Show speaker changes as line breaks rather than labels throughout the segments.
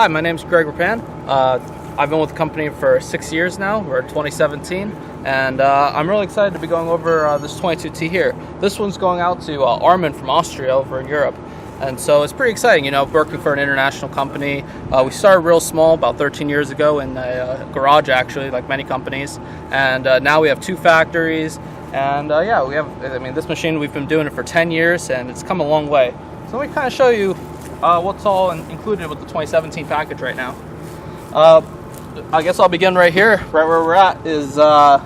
Hi, my name's Greg Rapan. I've been with the company for 6 years now. We're in 2017, and I'm really excited to be going over this 22T here. This one's going out to Armin from Austria over in Europe, and so it's pretty exciting, you know, working for an international company. We started real small about 13 years ago in a garage, actually, like many companies, and now we have 2 factories, and yeah, we have, I mean, this machine, we've been doing it for 10 years, and it's come a long way. So let me kind of show you what's all included with the 2017 package right now. I guess I'll begin right here. Right where we're at is a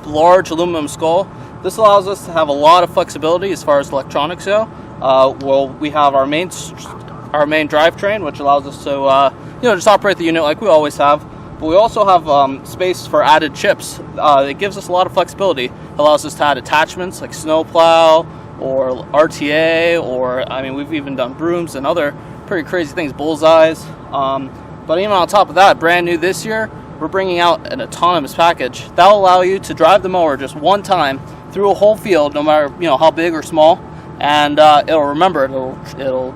large aluminum skull. This allows us to have a lot of flexibility as far as electronics go. Well, we have our main drivetrain, which allows us to just operate the unit like we always have. But we also have space for added chips. It gives us a lot of flexibility. It allows us to add attachments like snowplow or RTA, or I mean, we've even done brooms and other pretty crazy things, bullseyes. But even on top of that, brand new this year, we're bringing out an autonomous package that'll allow you to drive the mower just one time through a whole field, no matter how big or small, and it'll remember it. It'll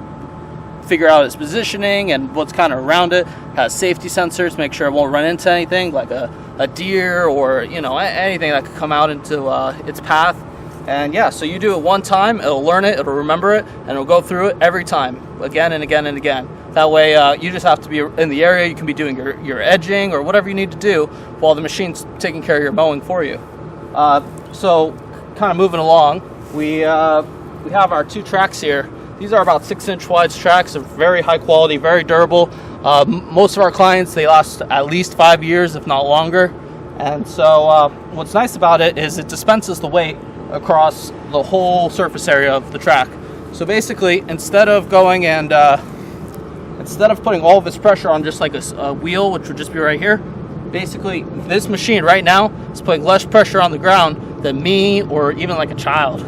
figure out its positioning and what's kind of around it. It has safety sensors, make sure it won't run into anything like a deer or anything that could come out into its path. And yeah, so you do it one time, it'll learn it, it'll remember it, and it'll go through it every time, again and again and again. That way, you just have to be in the area. You can be doing your edging or whatever you need to do while the machine's taking care of your mowing for you. So, kind of moving along, we have our 2 tracks here. These are about 6-inch wide tracks. They're very high quality, very durable. Most of our clients, they last at least 5 years, if not longer. And so, what's nice about it is it dispenses the weight across the whole surface area of the track. So basically, instead of going and instead of putting all of its pressure on just like a wheel, which would just be right here, basically this machine right now is putting less pressure on the ground than me or even like a child,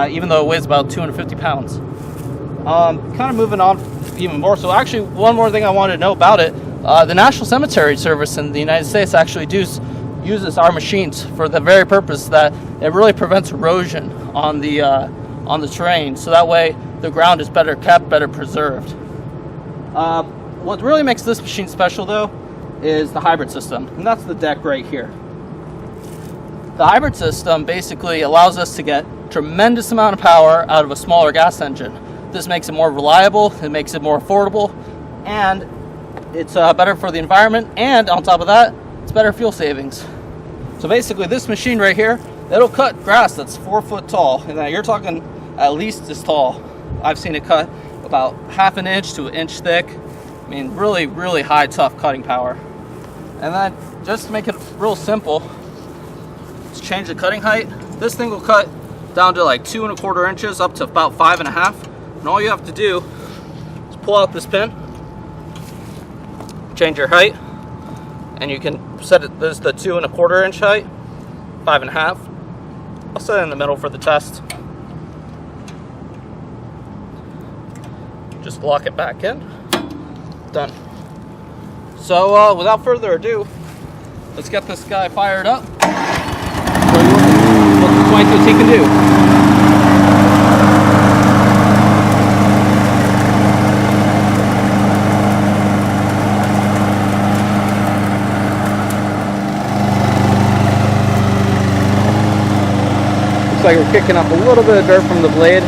even though it weighs about 250 pounds. Kind of moving on even more. So actually, one more thing I wanted to know about it, the National Cemetery Service in the United States actually uses our machines for the very purpose that it really prevents erosion on the terrain, so that way the ground is better kept, better preserved. What really makes this machine special though is the hybrid system, and that's the deck right here. The hybrid system basically allows us to get tremendous amount of power out of a smaller gas engine. This makes it more reliable, it makes it more affordable, and it's better for the environment, and on top of that, it's better fuel savings. So basically this machine right here, it'll cut grass that's 4 foot tall, and you're talking at least this tall. I've seen it cut about half an inch to an inch thick. I mean, really, really high, tough cutting power. And then just to make it real simple, let's change the cutting height. This thing will cut down to like 2 1/4 inches up to about 5 1/2. And all you have to do is pull out this pin, change your height, and you can set it, this is the 2 1/4 inch height, 5 1/2. I'll set it in the middle for the test. Just lock it back in. Done. So without further ado, let's get this guy fired up. Show you what the 22T can do. Looks like we're kicking up a little bit of dirt from the blade.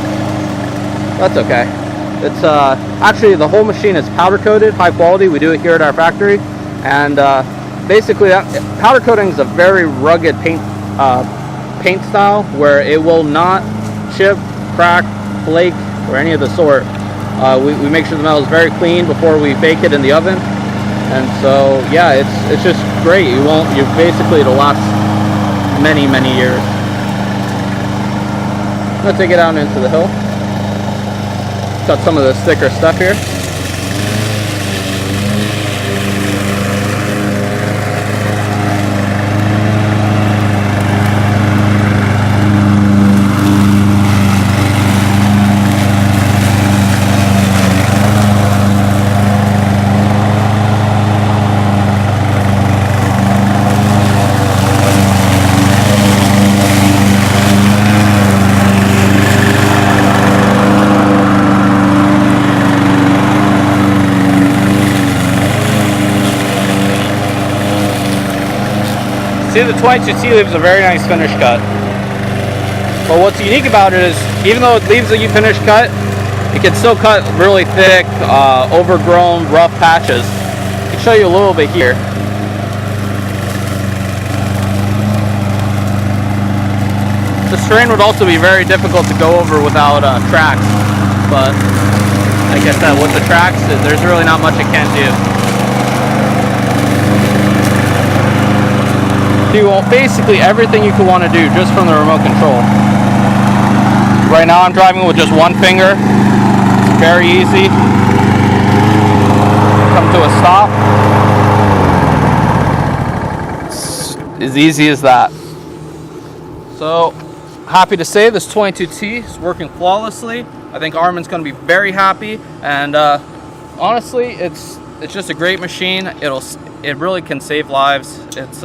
That's okay. It's actually, the whole machine is powder coated, high quality. We do it here at our factory, and basically powder coating is a very rugged paint style where it will not chip, crack, flake, or any of the sort. We make sure the metal is very clean before we bake it in the oven, and so yeah, it's just great. It'll last many years. I'm gonna take it out into the hill. Got some of this thicker stuff here. See, the 22T leaves a very nice finish cut. But what's unique about it is, even though it leaves a finish cut, it can still cut really thick, overgrown, rough patches. I can show you a little bit here. This terrain would also be very difficult to go over without tracks, but like I said, with the tracks, there's really not much it can do. Do basically everything you could want to do just from the remote control. Right now I'm driving with just one finger. It's very easy. Come to a stop. It's as easy as that. So, happy to say this 22T is working flawlessly. I think Armin's going to be very happy, and honestly, it's just a great machine. It really can save lives. It's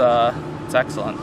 excellent.